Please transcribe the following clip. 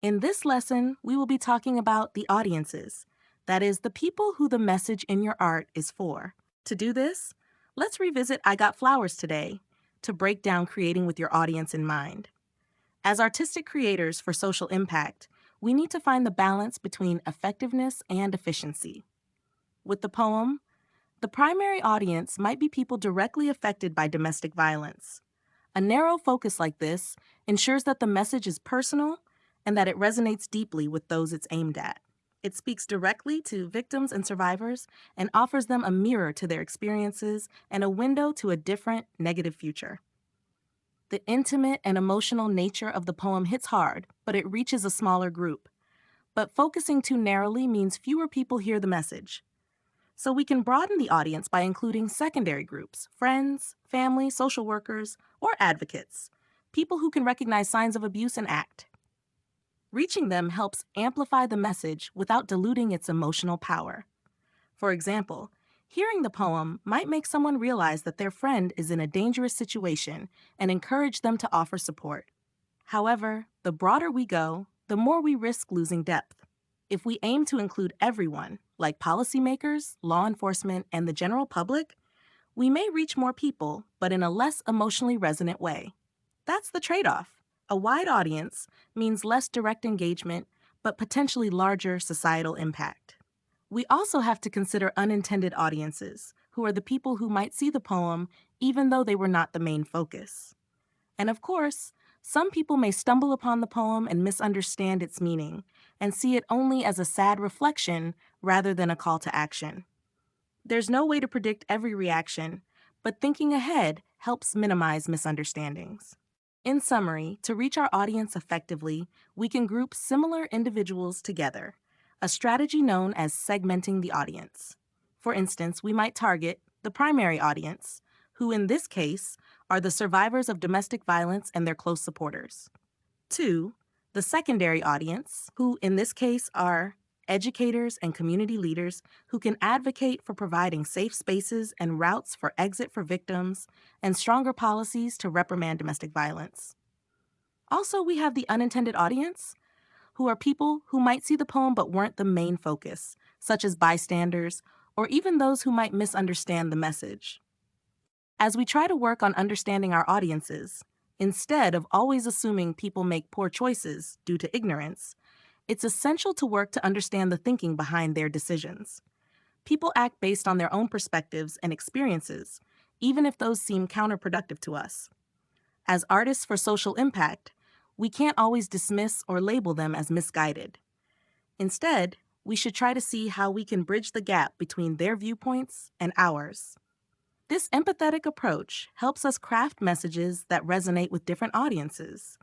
In this lesson, we will be talking about the audiences, that is, the people who the message in your art is for. To do this, let's revisit I Got Flowers Today to break down creating with your audience in mind. As artistic creators for social impact, we need to find the balance between effectiveness and efficiency. With the poem, the primary audience might be people directly affected by domestic violence. A narrow focus like this ensures that the message is personal and that it resonates deeply with those it's aimed at. It speaks directly to victims and survivors and offers them a mirror to their experiences and a window to a different, negative future. The intimate and emotional nature of the poem hits hard, but it reaches a smaller group. But focusing too narrowly means fewer people hear the message. So we can broaden the audience by including secondary groups, friends, family, social workers, or advocates, people who can recognize signs of abuse and act. Reaching them helps amplify the message without diluting its emotional power. For example, hearing the poem might make someone realize that their friend is in a dangerous situation and encourage them to offer support. However, the broader we go, the more we risk losing depth. If we aim to include everyone, like policymakers, law enforcement, and the general public, we may reach more people, but in a less emotionally resonant way. That's the trade-off. A wide audience means less direct engagement, but potentially larger societal impact. We also have to consider unintended audiences, who are the people who might see the poem even though they were not the main focus. And of course, some people may stumble upon the poem and misunderstand its meaning, and see it only as a sad reflection rather than a call to action. There's no way to predict every reaction, but thinking ahead helps minimize misunderstandings. In summary, to reach our audience effectively, we can group similar individuals together, a strategy known as segmenting the audience. For instance, we might target the primary audience, who in this case are the survivors of domestic violence and their close supporters. 2, the secondary audience, who in this case are educators and community leaders who can advocate for providing safe spaces and routes for exit for victims and stronger policies to reprimand domestic violence. Also, we have the unintended audience, who are people who might see the poem but weren't the main focus, such as bystanders or even those who might misunderstand the message. As we try to work on understanding our audiences, instead of always assuming people make poor choices due to ignorance, it's essential to work to understand the thinking behind their decisions. People act based on their own perspectives and experiences, even if those seem counterproductive to us. As artists for social impact, we can't always dismiss or label them as misguided. Instead, we should try to see how we can bridge the gap between their viewpoints and ours. This empathetic approach helps us craft messages that resonate with different audiences.